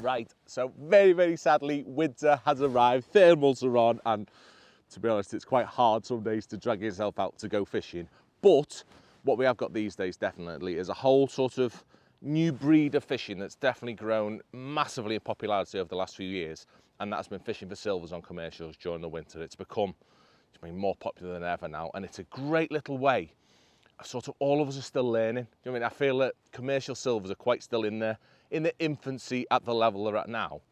Right, so very sadly, winter has arrived, thermals are on, and to be honest, it's quite hard some days to drag yourself out to go fishing. But what we have got these days definitely is a whole sort of new breed of fishing that's definitely grown massively in popularity over the last few years, and that's been fishing for silvers on commercials during the winter. It's been more popular than ever now, and it's a great little way. Sort of all of us are still learning. You know what I mean? I feel that commercial silvers are quite still in the infancy at the level they're at now.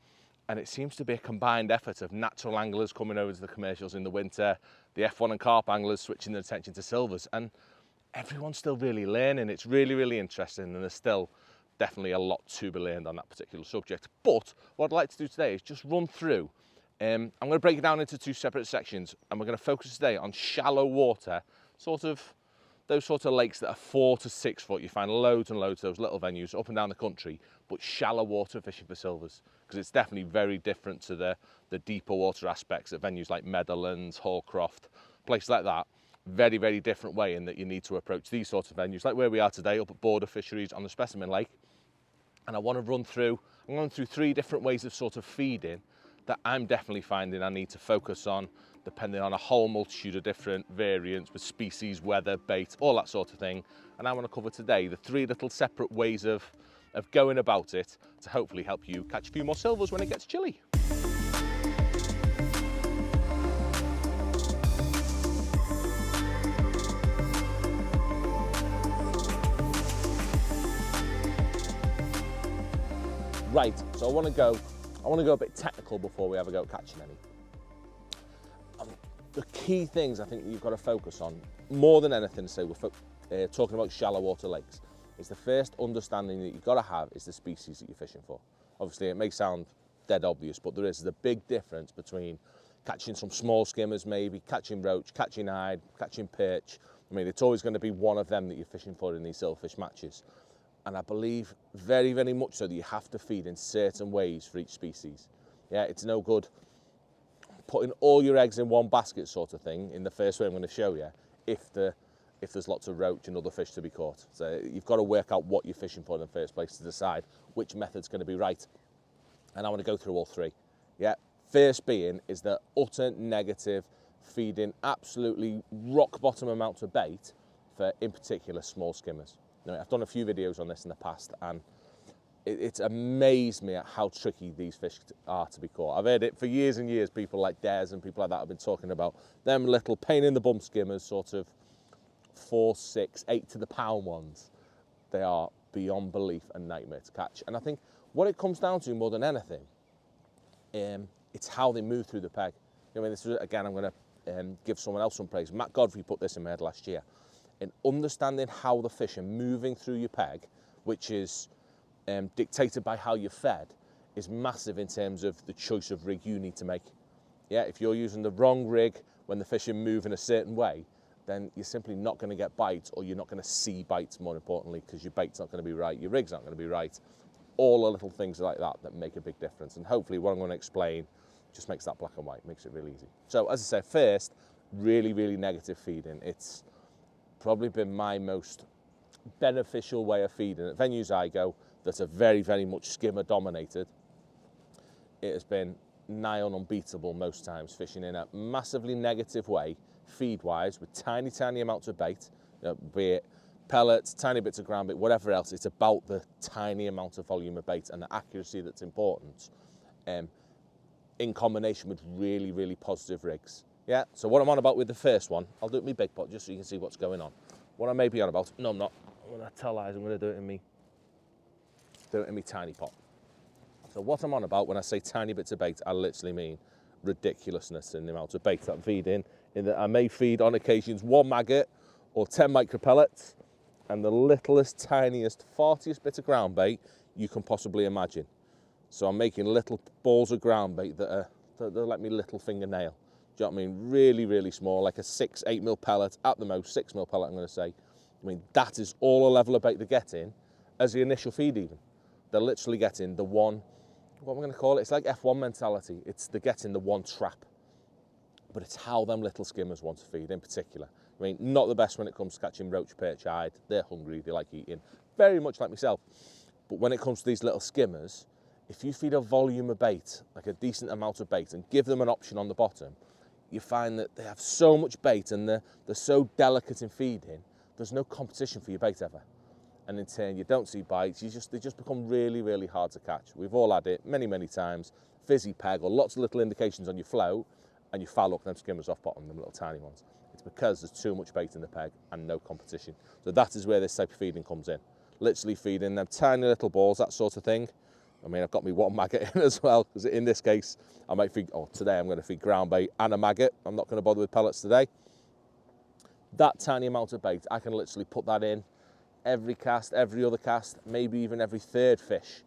And it seems to be a combined effort of natural anglers coming over to the commercials in the winter, the F1 and carp anglers switching their attention to silvers, and everyone's still really learning. It's really interesting, and there's still definitely a lot to be learned on that particular subject. But what I'd like to do today is just run through. I'm going to break it down into two separate sections, and we're going to focus today on shallow water, those sort of lakes that are 4 to 6 foot. You find loads and loads of those little venues up and down the country, but shallow water fishing for silvers, because it's definitely very different to the deeper water aspects at venues like Meadowlands, Hallcroft, places like that. Very different way in that you need to approach these sorts of venues, like where we are today up at Border Fisheries on the Specimen Lake. And I want to run through 3 different ways of sort of feeding that I'm definitely finding I need to focus on, depending on a whole multitude of different variants with species, weather, bait, all that sort of thing. And I want to cover today the 3 little separate ways of going about it to hopefully help you catch a few more silvers when it gets chilly. Right, so I want to go a bit technical before we ever go catching any. The key things I think you've got to focus on, more than anything, say we're talking about shallow water lakes, is the first understanding that you've got to have is the species that you're fishing for. Obviously, it may sound dead obvious, but there is a big difference between catching some small skimmers, maybe catching roach, catching hide, catching perch. I mean, it's always going to be one of them that you're fishing for in these silverfish matches. And I believe very much so that you have to feed in certain ways for each species. Yeah, it's no good putting all your eggs in one basket sort of thing in the first way I'm going to show you if there's lots of roach and other fish to be caught. So you've got to work out what you're fishing for in the first place to decide which method's going to be right. And I want to go through all 3. Yeah, first being is the utter negative feeding absolutely rock bottom amounts of bait for, in particular, small skimmers. Now, I've done a few videos on this in the past, and it's amazed me at how tricky these fish are to be caught. I've heard it for years and years, people like Des and people like that have been talking about them little pain in the bum skimmers, sort of 4, 6, 8 to the pound ones. They are beyond belief a nightmare to catch. And I think what it comes down to more than anything, it's how they move through the peg. I mean, this is, again, I'm going to give someone else some praise. Matt Godfrey put this in my head last year. In understanding how the fish are moving through your peg, which is dictated by how you're fed, is massive in terms of the choice of rig you need to make. Yeah, if you're using the wrong rig when the fish are moving a certain way, then you're simply not going to get bites, or you're not going to see bites, more importantly, because your bait's not going to be right, your rig's not going to be right. All the little things like that make a big difference. And hopefully what I'm going to explain just makes that black and white, makes it really easy. So as I said, first, really negative feeding. It's probably been my most beneficial way of feeding. At venues I go that are very much skimmer dominated, it has been nigh on unbeatable most times, fishing in a massively negative way, feed-wise, with tiny amounts of bait, be it pellets, tiny bits of ground bait, whatever else. It's about the tiny amount of volume of bait and the accuracy that's important, in combination with really positive rigs. Yeah, so what I'm on about with the first one, I'll do it in my big pot just so you can see what's going on. What I may be on about, no I'm not, I'm going to tell lies, I'm going to do it in me tiny pot. So what I'm on about when I say tiny bits of bait, I literally mean ridiculousness in the amount of bait that I'm feeding, in that I may feed on occasions 1 maggot or 10 micro pellets and the littlest, tiniest, fartiest bit of ground bait you can possibly imagine. So I'm making little balls of ground bait that are like my little fingernail. Do you know what I mean? Really small, like a 6-8 mil pellet, at the most 6 mil pellet I'm going to say. I mean, that is all the level of bait they're getting as the initial feed even. They're literally getting the one, what am I going to call it? It's like F1 mentality. They're getting the one trap. But it's how them little skimmers want to feed in particular. I mean, not the best when it comes to catching roach, perch, hide. They're hungry, they like eating, very much like myself. But when it comes to these little skimmers, if you feed a volume of bait, like a decent amount of bait, and give them an option on the bottom, you find that they have so much bait and they're so delicate in feeding, there's no competition for your bait ever. And in turn, you don't see bites, they just become really, really hard to catch. We've all had it many, many times. Fizzy peg or lots of little indications on your float, and you foul up them skimmers off bottom, them little tiny ones. It's because there's too much bait in the peg and no competition. So that is where this type of feeding comes in. Literally feeding them tiny little balls, that sort of thing. I mean, I've got me one maggot in as well, because in this case, I might feed, today I'm going to feed ground bait and a maggot. I'm not going to bother with pellets today. That tiny amount of bait, I can literally put that in every cast, every other cast, maybe even every third fish.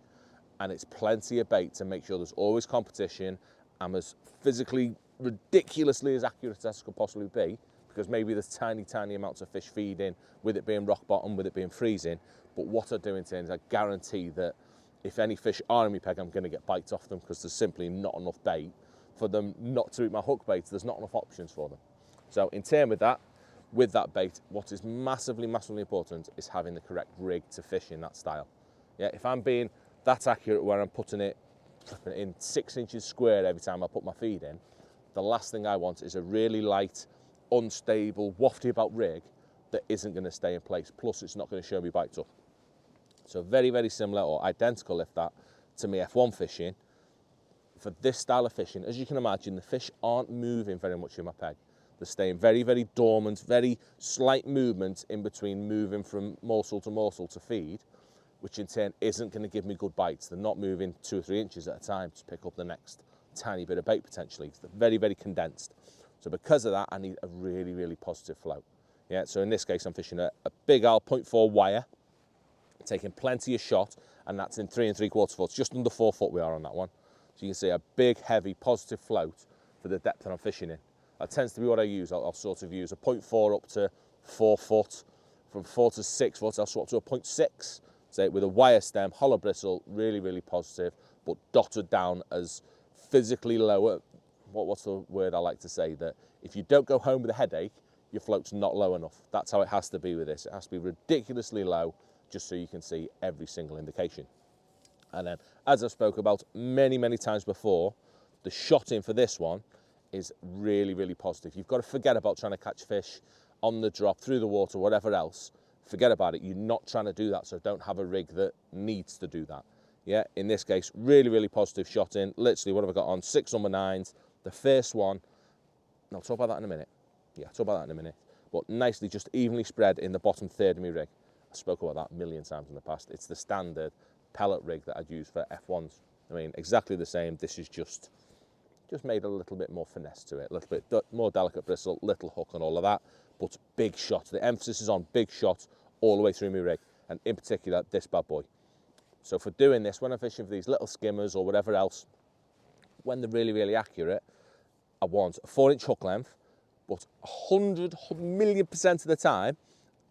And it's plenty of bait to make sure there's always competition. I'm as physically, ridiculously as accurate as I could possibly be, because maybe there's tiny, tiny amounts of fish feeding, with it being rock bottom, with it being freezing. But what I do in turn is I guarantee that if any fish are in my peg, I'm going to get bites off them, because there's simply not enough bait for them not to eat my hook bait. There's not enough options for them. So in turn with that bait, what is massively, massively important is having the correct rig to fish in that style. Yeah, if I'm being that accurate where I'm putting it in 6 inches square every time I put my feed in, the last thing I want is a really light, unstable, wafty about rig that isn't going to stay in place. Plus, it's not going to show me bites up. So very, very similar or identical, if that, to me F1 fishing. For this style of fishing, as you can imagine, the fish aren't moving very much in my peg. They're staying very, very dormant, very slight movement in between moving from morsel to feed, which in turn isn't going to give me good bites. They're not moving 2 or 3 inches at a time to pick up the next tiny bit of bait potentially. They're very, very condensed. So because of that, I need a really, really positive float. Yeah, so in this case, I'm fishing a big old 0.4 wire, taking plenty of shot, and that's in 3 3/4 foot, just under 4 foot we are on that one. So you can see a big, heavy, positive float for the depth that I'm fishing in. That tends to be what I use. I'll sort of use a 0.4 up to 4 foot. From 4 to 6 foot, I'll swap to a 0.6, say with a wire stem, hollow bristle, really, really positive, but dotted down as physically lower. What's the word I like to say? That if you don't go home with a headache, your float's not low enough. That's how it has to be with this. It has to be ridiculously low, just so you can see every single indication. And then, as I've spoke about many, many times before, the shot in for this one is really, really positive. You've got to forget about trying to catch fish on the drop, through the water, whatever else. Forget about it. You're not trying to do that, so don't have a rig that needs to do that. Yeah, in this case, really, really positive shot in. Literally, what have I got on? 6 number 9s. The first one, and I'll talk about that in a minute. Yeah, I'll talk about that in a minute. But nicely just evenly spread in the bottom third of my rig. I spoke about that a million times in the past. It's the standard pellet rig that I'd use for F1s. I mean, exactly the same. This is just made a little bit more finesse to it, a little bit more delicate bristle, little hook and all of that, but big shot. The emphasis is on big shot all the way through my rig, and in particular, this bad boy. So for doing this, when I'm fishing for these little skimmers or whatever else, when they're really, really accurate, I want a 4-inch hook length, but 100,000,000% of the time,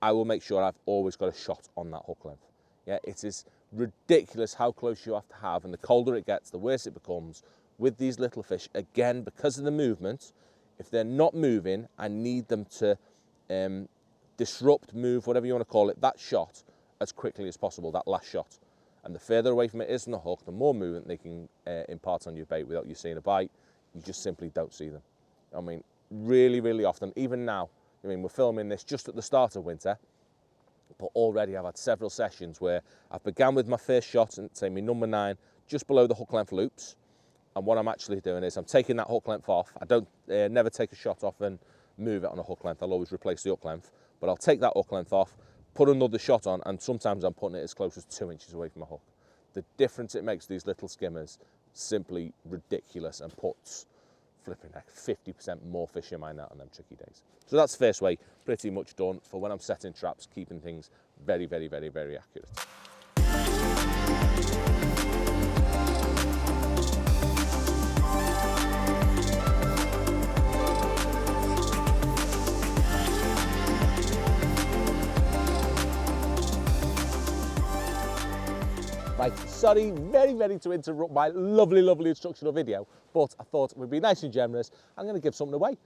I will make sure I've always got a shot on that hook length. Yeah, it is ridiculous how close you have to have, and the colder it gets, the worse it becomes. With these little fish, again, because of the movement, if they're not moving, I need them to disrupt, move, whatever you want to call it, that shot as quickly as possible, that last shot. And the further away from it is from the hook, the more movement they can impart on your bait without you seeing a bite. You just simply don't see them. I mean, really, really often, even now, I mean, we're filming this just at the start of winter, but already I've had several sessions where I've began with my first shot and say my number 9 just below the hook length loops. And what I'm actually doing is I'm taking that hook length off. I don't never take a shot off and move it on a hook length. I'll always replace the hook length, but I'll take that hook length off, put another shot on, and sometimes I'm putting it as close as 2 inches away from my hook. The difference it makes to these little skimmers, simply ridiculous, and puts flipping heck 50% more fish in my net on them tricky days. So that's the first way, pretty much done for when I'm setting traps, keeping things very, very, very, very accurate. Right, sorry, very ready to interrupt my lovely, lovely instructional video, but I thought it would be nice and generous. I'm going to give something away.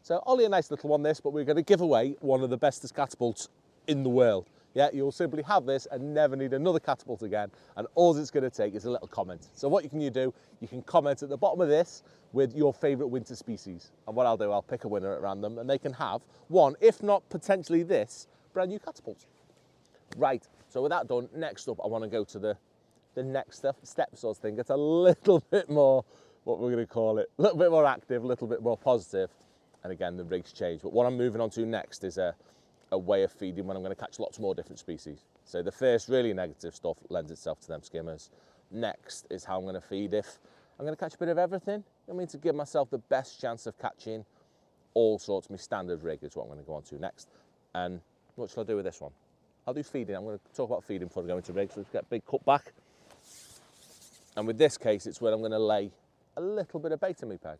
So only a nice little one this, but we're going to give away one of the bestest catapults in the world. Yeah, you'll simply have this and never need another catapult again, and all it's going to take is a little comment. So what you do, you can comment at the bottom of this with your favourite winter species, and what I'll do, I'll pick a winner at random, and they can have one, if not potentially this, brand new catapult. Right, so with that done, next up I want to go to the next step sort of thing. Get a little bit more, what we're going to call it, a little bit more active, a little bit more positive, and again the rig's change. But what I'm moving on to next is a way of feeding when I'm going to catch lots more different species. So the first really negative stuff lends itself to them skimmers. Next is how I'm going to feed if I'm going to catch a bit of everything. I mean, to give myself the best chance of catching all sorts. My standard rig is what I'm going to go on to next. And what shall I do with this one? I'll do feeding. I'm going to talk about feeding before I go into rigs. So let's get a big cut back. And with this case, it's where I'm going to lay a little bit of bait in my peg.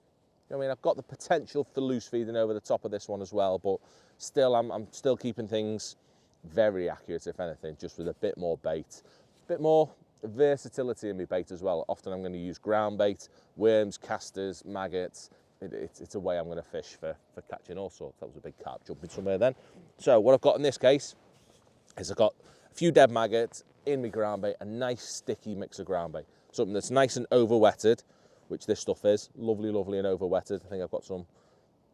I mean, I've got the potential for loose feeding over the top of this one as well, but still, I'm still keeping things very accurate, if anything, just with a bit more bait, a bit more versatility in my bait as well. Often I'm going to use ground bait, worms, casters, maggots. It's a way I'm going to fish for catching all sorts. That was a big carp jumping somewhere then. So what I've got in this case is I've got a few dead maggots in my ground bait, a nice sticky mix of ground bait, something that's nice and over-wetted, which this stuff is. Lovely, lovely and over-wetted. I think I've got some,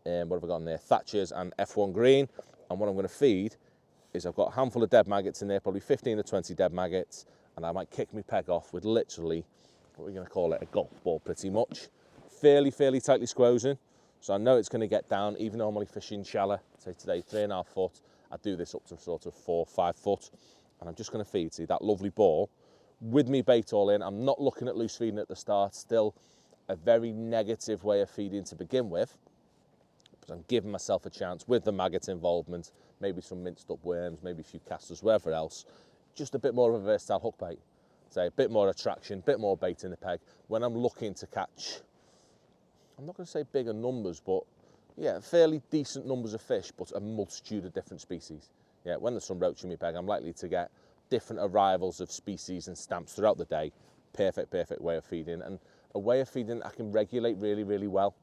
what have I got in there? Thatchers and F1 green. And what I'm going to feed is I've got a handful of dead maggots in there, probably 15 to 20 dead maggots, and I might kick my peg off with literally, what are we going to call it, a golf ball pretty much. Fairly tightly squozen. So I know it's going to get down, even though I'm only fishing shallow, say today 3.5 foot. I do this up to sort of 4, 5 foot. And I'm just going to feed, see, that lovely ball with me bait all in. I'm not looking at loose feeding at the start, still a very negative way of feeding to begin with, but I'm giving myself a chance with the maggot involvement, maybe some minced up worms, maybe a few casters, wherever else, just a bit more of a versatile hook bait. Say a bit more attraction, a bit more bait in the peg. When I'm looking to catch, I'm not going to say bigger numbers, but yeah, fairly decent numbers of fish, but a multitude of different species. Yeah, when there's some roach in my peg, I'm likely to get different arrivals of species and stamps throughout the day. Perfect way of feeding, and a way of feeding I can regulate really well.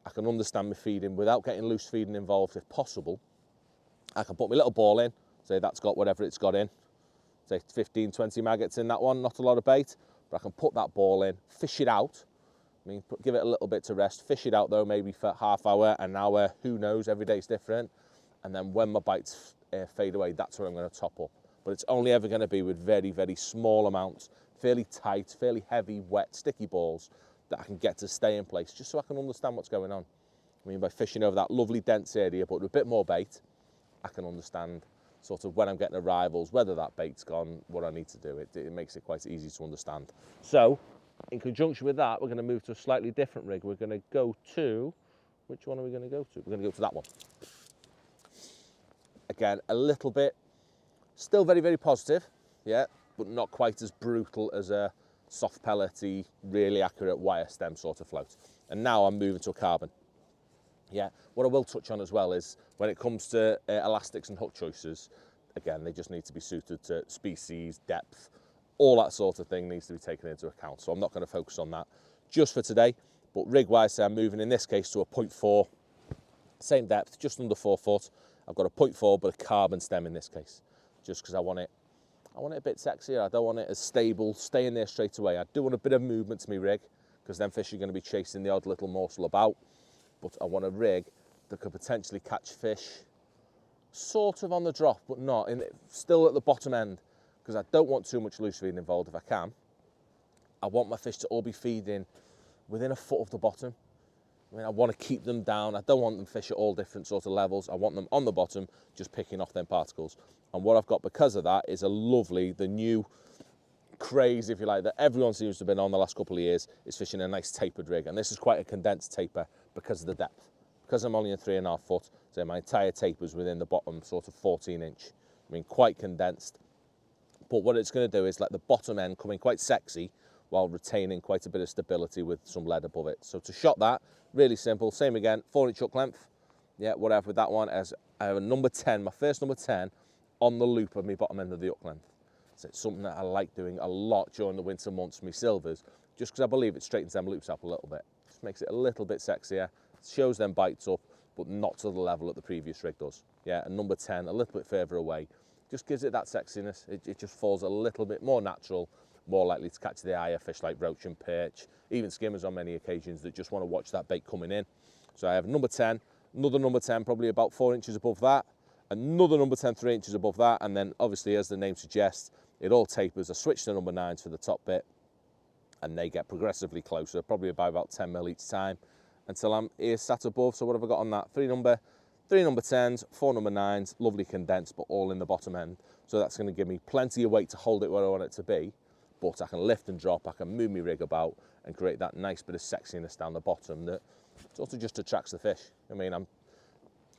I can understand my feeding without getting loose feeding involved if possible. I can put my little ball in, say that's got whatever it's got in, say 15, 20 maggots in that one, not a lot of bait, but I can put that ball in, fish it out. I mean, give it a little bit to rest, fish it out though, maybe for half hour, an hour, who knows, every day's different. And then when my bites fade away, that's where I'm going to top up. But it's only ever going to be with very small amounts, fairly tight, fairly heavy, wet, sticky balls that I can get to stay in place, just so I can understand what's going on. I mean, by fishing over that lovely dense area, but with a bit more bait, I can understand sort of when I'm getting arrivals, whether that bait's gone, what I need to do. It makes it quite easy to understand. So, in conjunction with that, we're going to move to a slightly different rig. We're going to go to, which one are we going to go to? We're going to go to that one. Again, a little bit, still very positive, yeah, but not quite as brutal as a soft pellety, really accurate wire stem sort of float. And now I'm moving to a carbon. Yeah, what I will touch on as well is when it comes to elastics and hook choices, again, they just need to be suited to species, depth, all that sort of thing needs to be taken into account. So I'm not going to focus on that just for today, but rig-wise, so I'm moving in this case to a 0.4, same depth, just under 4 foot. I've got a 0.4, but a carbon stem in this case, just because I want it a bit sexier. I don't want it as stable, staying there straight away. I do want a bit of movement to my rig, because then fish are going to be chasing the odd little morsel about. But I want a rig that could potentially catch fish sort of on the drop, but not, still at the bottom end, because I don't want too much loose feeding involved if I can. I want my fish to all be feeding within a foot of the bottom. I mean, I want to keep them down. I don't want them fish at all different sort of levels. I want them on the bottom, just picking off them particles. And what I've got because of that is the new craze, if you like, that everyone seems to have been on the last couple of years, is fishing a nice tapered rig. And this is quite a condensed taper because of the depth. Because I'm only in 3.5 foot, so my entire taper's within the bottom sort of 14 inch. I mean, quite condensed. But what it's going to do is let the bottom end come in quite sexy while retaining quite a bit of stability with some lead above it. So to shot that, really simple, same again, 4-inch hook length. Yeah, whatever with that one, as I have a number 10, my first number 10 on the loop of my bottom end of the hook length. So it's something that I like doing a lot during the winter months for my silvers, just because I believe it straightens them loops up a little bit. Just makes it a little bit sexier, shows them bites up, but not to the level that the previous rig does. Yeah, and number 10, a little bit further away, just gives it that sexiness. It just falls a little bit more natural, more likely to catch the eye of fish like roach and perch, even skimmers on many occasions that just want to watch that bait coming in. So I have number 10, another number 10 probably about 4 inches above that, another number 10 3 inches above that, and then obviously, as the name suggests, it all tapers. I switch to number 9s for the top bit, and they get progressively closer, probably by about 10 mil each time, until I'm here sat above. So what have I got on that? 3 number 10s, 4 number 9s, lovely condensed, but all in the bottom end. So that's going to give me plenty of weight to hold it where I want it to be, but I can lift and drop, I can move my rig about and create that nice bit of sexiness down the bottom that sort of just attracts the fish. I mean,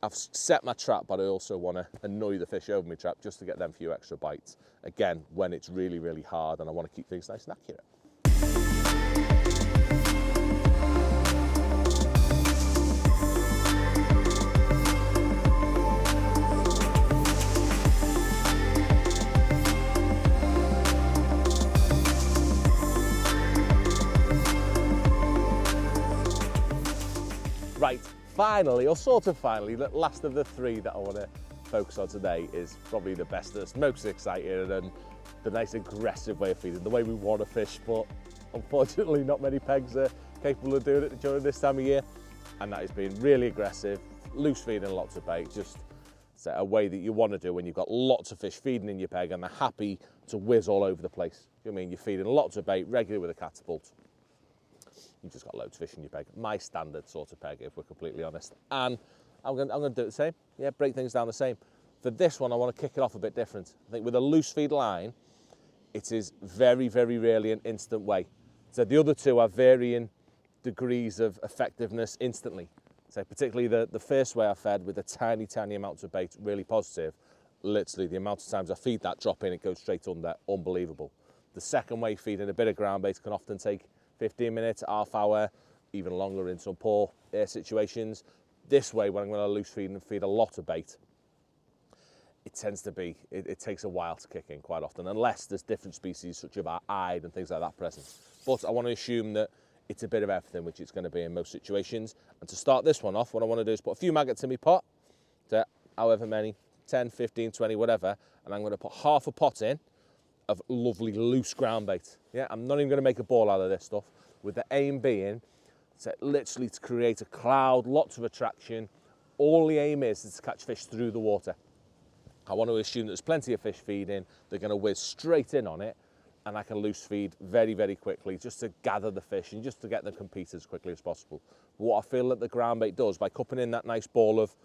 I've set my trap, but I also want to annoy the fish over my trap just to get them few extra bites. Again, when it's really, really hard and I want to keep things nice and accurate. Right, finally, or sort of finally, the last of the 3 that I want to focus on today is probably the best, the most exciting, and the nice aggressive way of feeding, the way we want to fish, but unfortunately not many pegs are capable of doing it during this time of year, and that is being really aggressive, loose feeding lots of bait, just a way that you want to do when you've got lots of fish feeding in your peg and they're happy to whiz all over the place. You know what I mean? You're feeding lots of bait regularly with a catapult. You've just got loads of fish in your peg. My standard sort of peg, if we're completely honest. And I'm going to do it the same. Yeah, break things down the same. For this one, I want to kick it off a bit different. I think with a loose feed line, it is very, very rarely an instant way. So the other 2 are varying degrees of effectiveness instantly. So particularly the first way I fed with a tiny, tiny amounts of bait, really positive. Literally the amount of times I feed that drop in, it goes straight under, unbelievable. The second way, feeding a bit of ground bait, can often take 15 minutes, half hour, even longer in some poor air situations. This way, when I'm going to loose feed and feed a lot of bait, it tends to be, it takes a while to kick in quite often, unless there's different species such as our eyed and things like that present. But I want to assume that it's a bit of everything, which it's going to be in most situations. And to start this one off, what I want to do is put a few maggots in my pot, to however many, 10, 15, 20, whatever, and I'm going to put half a pot in of lovely loose ground bait. Yeah, I'm not even going to make a ball out of this stuff, with the aim being to literally to create a cloud, lots of attraction. All the aim is to catch fish through the water. I want to assume that there's plenty of fish feeding, they're going to whiz straight in on it, and I can loose feed very, very quickly just to gather the fish and just to get them compete as quickly as possible. But what I feel that the ground bait does, by cupping in that nice ball of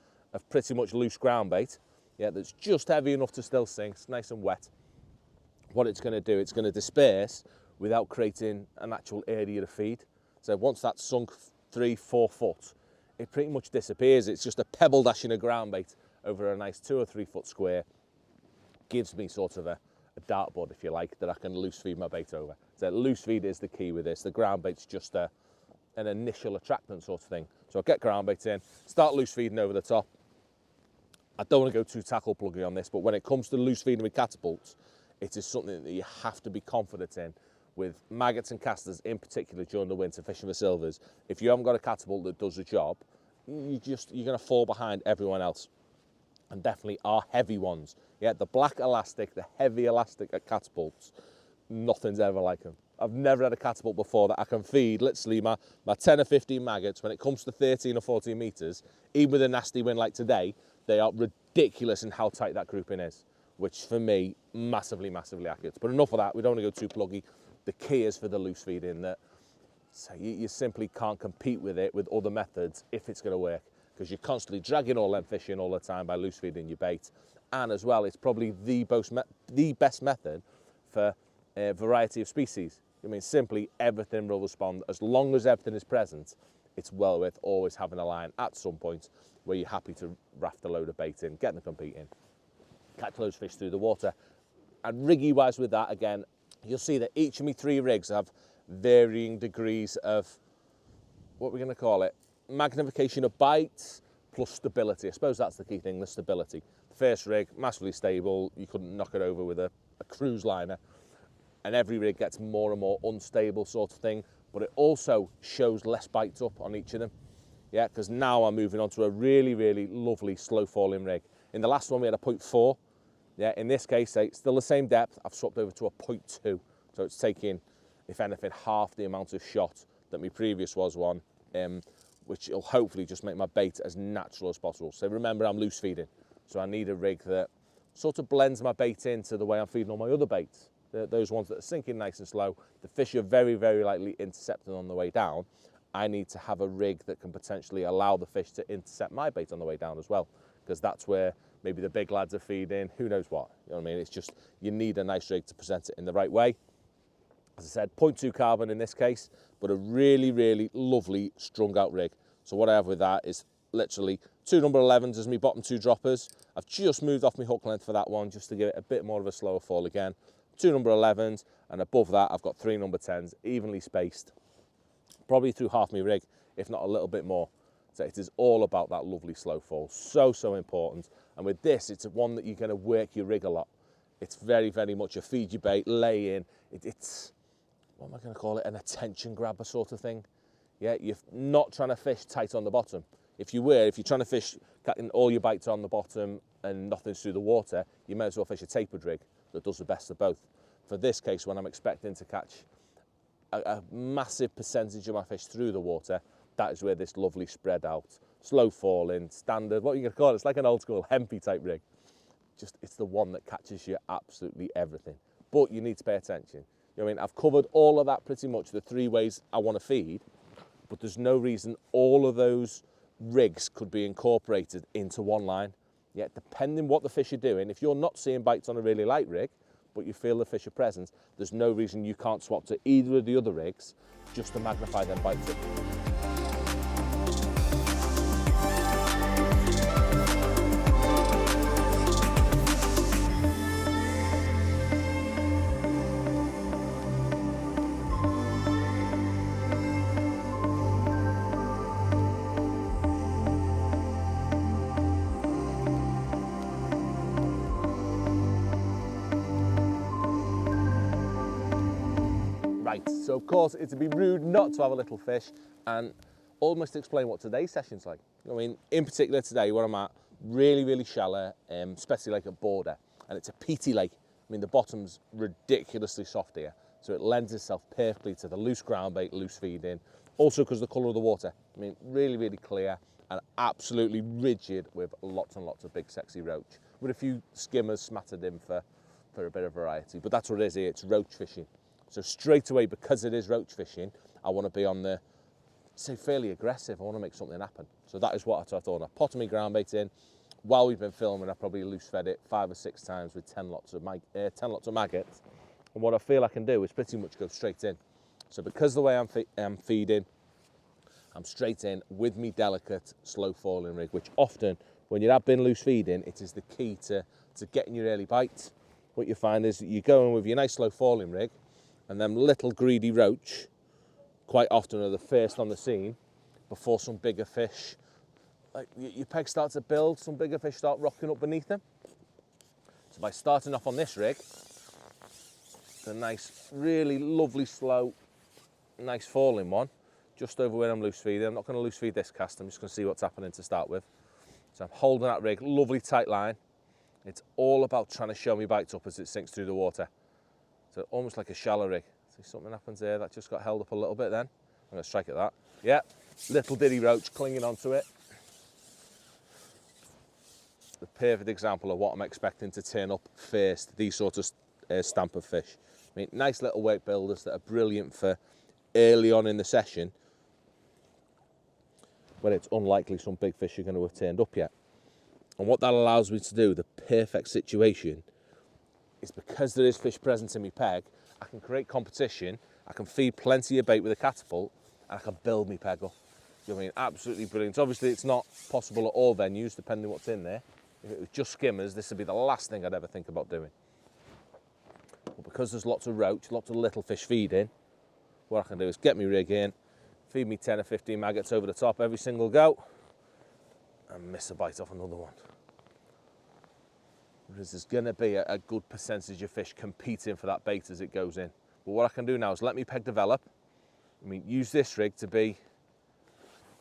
pretty much loose ground bait, yeah, that's just heavy enough to still sink, it's nice and wet, what it's going to do, it's going to disperse without creating an actual area to feed. So once that's sunk 3-4 foot, it pretty much disappears. It's just a pebble dashing a ground bait over a nice 2 or 3 foot square. Gives me sort of a dartboard, if you like, that I can loose feed my bait over. So loose feed is the key with this. The ground bait's just an initial attractant sort of thing. So I'll get ground bait in, start loose feeding over the top. I don't want to go too tackle pluggy on this, but when it comes to loose feeding with catapults, it is something that you have to be confident in. With maggots and casters in particular during the winter fishing for silvers, if you haven't got a catapult that does the job, you're going to fall behind everyone else. And definitely our heavy ones. Yeah, the black elastic, the heavy elastic at catapults, nothing's ever like them. I've never had a catapult before that I can feed literally my 10 or 15 maggots. When it comes to 13 or 14 metres, even with a nasty wind like today, they are ridiculous in how tight that grouping is, which for me, massively, massively accurate. But enough of that, we don't want to go too pluggy. The key is for the loose feeding that so you simply can't compete with it with other methods if it's going to work, because you're constantly dragging all them fish in all the time by loose feeding your bait. And as well, it's probably the best method for a variety of species. I mean, simply everything will respond. As long as everything is present, it's well worth always having a line at some point where you're happy to raft a load of bait in, get them competing, catch those fish through the water. And riggy-wise with that, again, you'll see that each of my 3 rigs have varying degrees of, what we're going to call it, magnification of bites plus stability. I suppose that's the key thing, the stability. The first rig, massively stable, you couldn't knock it over with a cruise liner. And every rig gets more and more unstable sort of thing, but it also shows less bites up on each of them. Yeah, because now I'm moving on to a really, really lovely slow falling rig. In the last one we had a 0.4, Yeah, in this case, say, still the same depth, I've swapped over to a 0.2. So it's taking, if anything, half the amount of shot that my previous was one, which will hopefully just make my bait as natural as possible. So remember, I'm loose feeding. So I need a rig that sort of blends my bait into the way I'm feeding all my other baits. Those ones that are sinking nice and slow, the fish are very, very likely intercepting on the way down. I need to have a rig that can potentially allow the fish to intercept my bait on the way down as well, because that's where maybe the big lads are feeding, who knows what. You know what I mean? It's just, you need a nice rig to present it in the right way. As I said, 0.2 carbon in this case, but a really, really lovely strung out rig. So what I have with that is literally 2 number 11s as my bottom 2 droppers. I've just moved off my hook length for that one, just to give it a bit more of a slower fall again. 2 number 11s, and above that I've got 3 number 10s, evenly spaced, probably through half my rig, if not a little bit more. So it is all about that lovely slow fall, so, so important. And with this, it's one that you're going to work your rig a lot. It's very, very much a feed your bait, lay in. It's, what am I going to call it, an attention grabber sort of thing. Yeah, you're not trying to fish tight on the bottom. If you're trying to fish, cutting all your bites on the bottom and nothing's through the water, you may as well fish a tapered rig that does the best of both. For this case, when I'm expecting to catch a massive percentage of my fish through the water, that is where this lovely spread out, slow falling, standard, what are you going to call it? It's like an old school hempy type rig. Just, it's the one that catches you absolutely everything. But you need to pay attention. You know what I mean? I've covered all of that pretty much, the 3 ways I want to feed, but there's no reason all of those rigs could be incorporated into one line. Yet, depending what the fish are doing, if you're not seeing bites on a really light rig, but you feel the fish are present, there's no reason you can't swap to either of the other rigs just to magnify them bites up. So of course, it'd be rude not to have a little fish and almost explain what today's session's like. I mean, in particular today, where I'm at, really, really shallow, especially like a border, and it's a peaty lake. I mean, the bottom's ridiculously soft here, so it lends itself perfectly to the loose ground bait, loose feeding. Also because of the colour of the water. I mean, really, really clear and absolutely rigid with lots and lots of big sexy roach, with a few skimmers smattered in for a bit of variety. But that's what it is here, it's roach fishing. So straight away, because it is roach fishing, I want to be on the, say, fairly aggressive. I want to make something happen. So that is what I thought. I potted my ground bait in. While we've been filming, I probably loose fed it 5 or 6 times with 10 lots of maggots. And what I feel I can do is pretty much go straight in. So because the way I'm feeding, I'm straight in with me delicate, slow falling rig, which often, when you have been loose feeding, it is the key to getting your early bites. What you find is that you go in with your nice slow falling rig, and them little greedy roach quite often are the first on the scene before some bigger fish, like your peg starts to build, some bigger fish start rocking up beneath them. So by starting off on this rig, the nice, really lovely, slow, nice falling one, just over where I'm loose feeding. I'm not going to loose feed this cast, I'm just going to see what's happening to start with. So I'm holding that rig, lovely tight line. It's all about trying to show me bites up as it sinks through the water. So almost like a shallow rig. See, something happens there, that just got held up a little bit then. I'm going to strike at that. Yeah, little diddy roach clinging onto it. The perfect example of what I'm expecting to turn up first, these sort of stamp of fish. I mean, nice little weight builders that are brilliant for early on in the session when it's unlikely some big fish are going to have turned up yet. And what that allows me to do, the perfect situation, is because there is fish present in my peg, I can create competition, I can feed plenty of bait with a catapult, and I can build my peg up. You know what I mean? Absolutely brilliant. Obviously, it's not possible at all venues, depending on what's in there. If it was just skimmers, this would be the last thing I'd ever think about doing. But because there's lots of roach, lots of little fish feeding, what I can do is get my rig in, feed me 10 or 15 maggots over the top every single go, and miss a bite off another one. Because there's going to be a good percentage of fish competing for that bait as it goes in. But what I can do now is let me peg develop. I mean, use this rig to be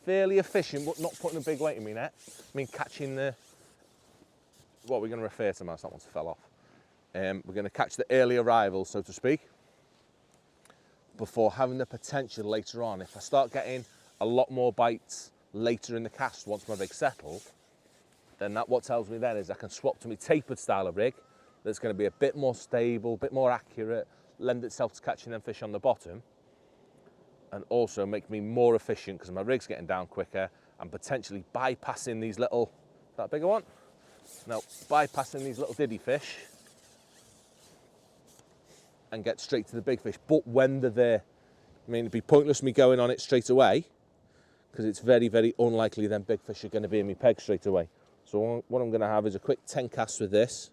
fairly efficient, but not putting a big weight in my net. I mean, catching the what we're going to refer to them as. That one's fell off. We're going to catch the early arrival, so to speak, before having the potential later on. If I start getting a lot more bites later in the cast, once my rig's settled, then that what tells me then is I can swap to my tapered style of rig that's going to be a bit more stable, a bit more accurate, lend itself to catching them fish on the bottom, and also make me more efficient because my rig's getting down quicker and potentially bypassing these little, that bigger one? No, bypassing these little diddy fish and get straight to the big fish. But when they're there, I mean, it'd be pointless me going on it straight away because it's very, very unlikely then big fish are going to be in my peg straight away. So what I'm going to have is a quick 10 casts with this.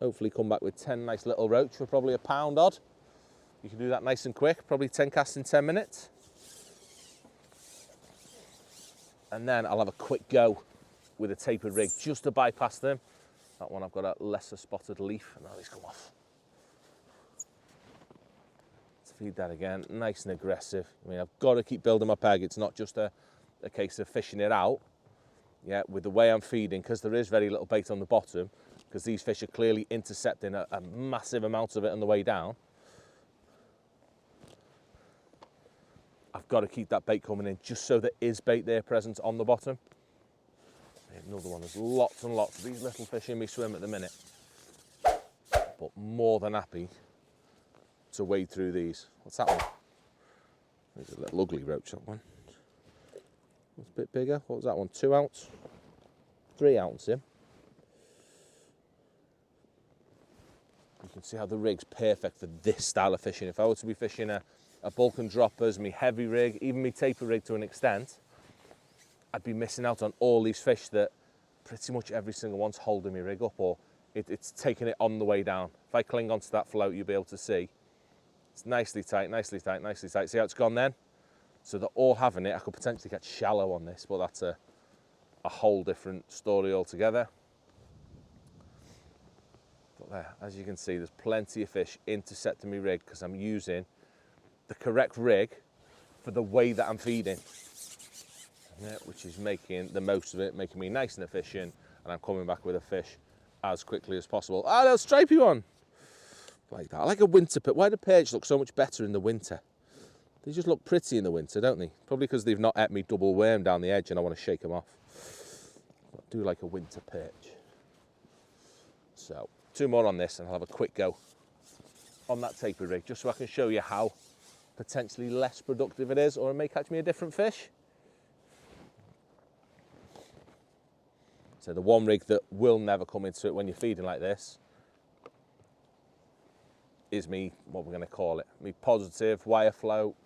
Hopefully come back with 10 nice little roach for probably £1 odd. You can do that nice and quick, probably 10 casts in 10 minutes. And then I'll have a quick go with a tapered rig just to bypass them. That one I've got a lesser spotted leaf, and now these come off. Let's feed that again, nice and aggressive. I mean, I've got to keep building my peg. It's not just a case of fishing it out. Yeah, with the way I'm feeding, because there is very little bait on the bottom, because these fish are clearly intercepting a massive amount of it on the way down. I've got to keep that bait coming in just so there is bait there present on the bottom. Another one, there's lots and lots of these little fish in me swim at the minute. But more than happy to wade through these. What's that one? There's a little ugly roach, that one. It's a bit bigger. What was that one? 2 ounce? 3 ounce in. You can see how the rig's perfect for this style of fishing. If I were to be fishing a bulk and droppers, me heavy rig, even me taper rig to an extent, I'd be missing out on all these fish that pretty much every single one's holding me rig up, or it's taking it on the way down. If I cling onto that float, you'll be able to see it's nicely tight, nicely tight, nicely tight. See how it's gone then? So they're all having it. I could potentially get shallow on this, but that's a whole different story altogether. But there, as you can see, there's plenty of fish intercepting me rig because I'm using the correct rig for the way that I'm feeding. Yeah, which is making the most of it, making me nice and efficient, and I'm coming back with a fish as quickly as possible. Ah, little stripy one! Like that. I like a winter perch. Why do perch look so much better in the winter? They just look pretty in the winter, don't they? Probably because they've not ate me double worm down the edge and I want to shake them off. I do like a winter perch. So, 2 more on this and I'll have a quick go on that taper rig, just so I can show you how potentially less productive it is, or it may catch me a different fish. So the one rig that will never come into it when you're feeding like this is me, what we're going to call it, me positive wire float,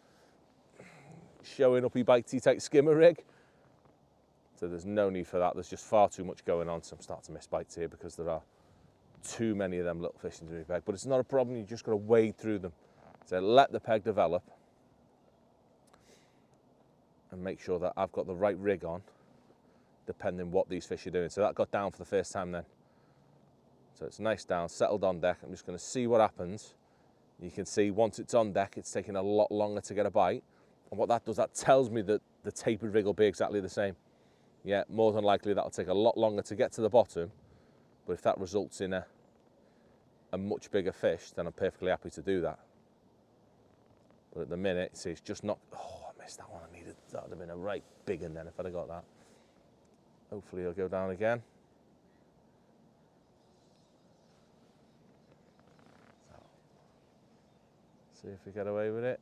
showing uppy bitey type skimmer rig. So there's no need for that. There's just far too much going on. So I'm starting to miss bites here because there are too many of them little fish into my peg. But it's not a problem. You just got to wade through them. So let the peg develop and make sure that I've got the right rig on, depending what these fish are doing. So that got down for the first time then. So it's nice down, settled on deck. I'm just going to see what happens. You can see once it's on deck, it's taking a lot longer to get a bite. And what that does, that tells me that the tapered rig will be exactly the same. Yeah, more than likely that'll take a lot longer to get to the bottom. But if that results in a much bigger fish, then I'm perfectly happy to do that. But at the minute, see, it's just not, oh, I missed that one. I needed, that would have been a right big one then if I'd have got that. Hopefully it'll go down again. See if we get away with it.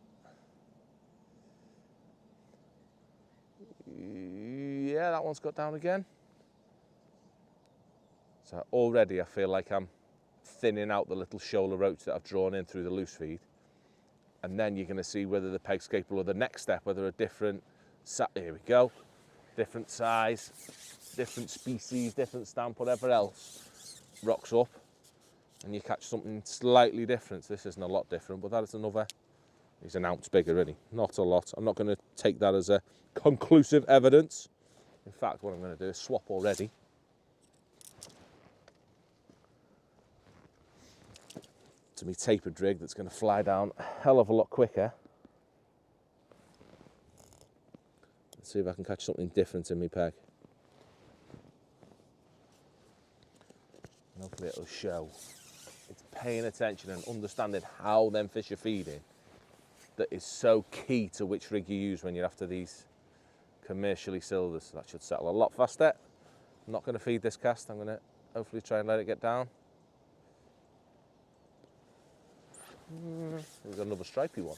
Yeah, that one's got down again. So already I feel like I'm thinning out the little shoal of roach that I've drawn in through the loose feed. And then you're going to see whether the peg's capable of the next step, whether a different, here we go, different size, different species, different stamp, whatever else rocks up, and you catch something slightly different. So this isn't a lot different, but that is another, he's an ounce bigger, really, not a lot. I'm not going to take that as a conclusive evidence. In fact, what I'm going to do is swap already. To me tapered rig that's going to fly down a hell of a lot quicker. Let's see if I can catch something different in my peg. show. It's paying attention and understanding how them fish are feeding that is so key to which rig you use when you're after these commercially silvers. That should settle a lot faster. I'm not going to feed this cast. I'm going to hopefully try and let it get down. We've got another stripy one.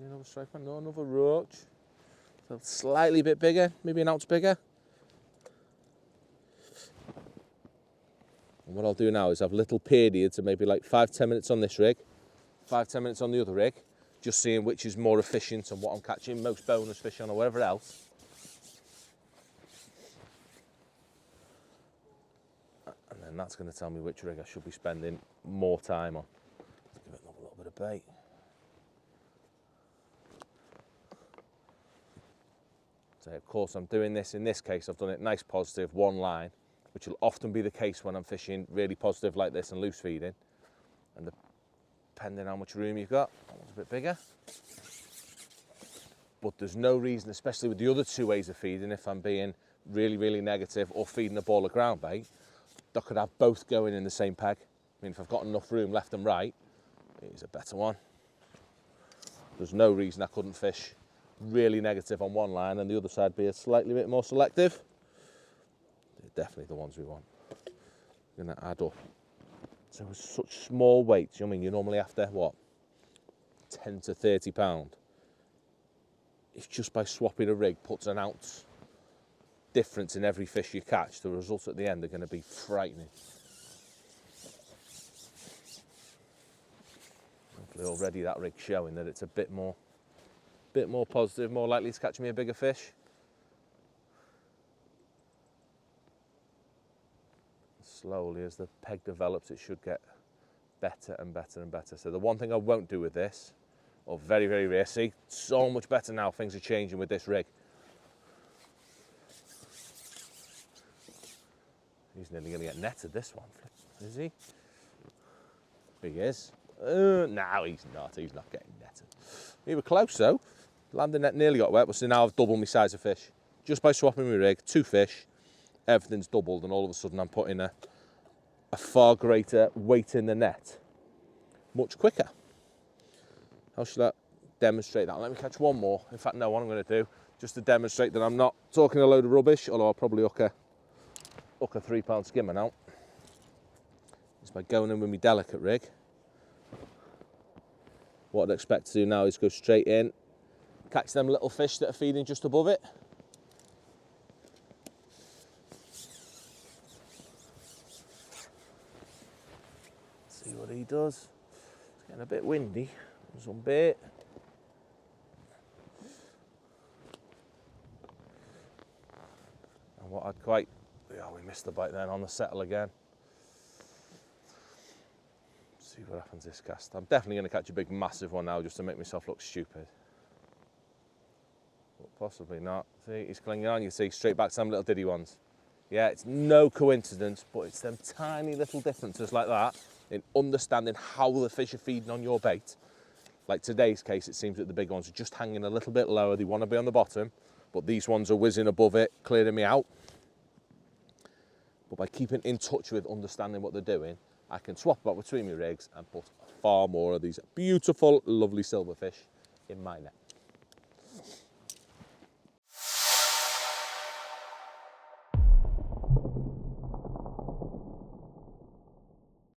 Another stripy one. No, another roach. So slightly bit bigger, maybe an ounce bigger. And what I'll do now is have little periods of maybe like 5-10 minutes on this rig, 5-10 minutes on the other rig, just seeing which is more efficient and what I'm catching most bonus fish on or whatever else. And then that's going to tell me which rig I should be spending more time on. Let's give it a little bit of bait. So of course I'm doing this, in this case I've done it nice positive, one line, which will often be the case when I'm fishing really positive like this and loose feeding. And depending how much room you've got, that one's a bit bigger. But there's no reason, especially with the other two ways of feeding, if I'm being really, really negative or feeding a ball of ground bait, I could have both going in the same peg. I mean, if I've got enough room left and right, it's a better one. There's no reason I couldn't fish really negative on one line and the other side be a slightly bit more selective. They're definitely the ones we want. I'm going to add up. So with such small weights, you know what I mean, you're normally after what, 10 to 30 pound. If just by swapping a rig puts an ounce difference in every fish you catch, the results at the end are going to be frightening. Hopefully already that rig's showing that it's a bit more positive, more likely to catch me a bigger fish. Slowly, as the peg develops, it should get better and better and better. So the one thing I won't do with this, or very, very rare, see, so much better now, things are changing with this rig. He's nearly going to get netted, this one. Is he? He is. No, he's not getting netted. He was close though. Landing net nearly got wet, but so now I've doubled my size of fish. Just by swapping my rig, 2 fish, everything's doubled, and all of a sudden I'm putting a far greater weight in the net much quicker. How should I demonstrate that? Let me catch one more. In fact, no, what I'm going to do, just to demonstrate that I'm not talking a load of rubbish, although I'll probably hook a £3 skimmer now, is by going in with my delicate rig. What I'd expect to do now is go straight in, catch them little fish that are feeding just above it. See what he does. It's getting a bit windy. Some bait. And what I'd quite... Yeah, we missed the bite then on the settle again. See what happens this cast. I'm definitely going to catch a big massive one now just to make myself look stupid. But possibly not. See, he's clinging on, you see, straight back to some little diddy ones. Yeah, it's no coincidence, but it's them tiny little differences like that in understanding how the fish are feeding on your bait. Like today's case, it seems that the big ones are just hanging a little bit lower. They want to be on the bottom, but these ones are whizzing above it, clearing me out. But by keeping in touch with understanding what they're doing, I can swap about between my rigs and put far more of these beautiful, lovely silverfish in my net.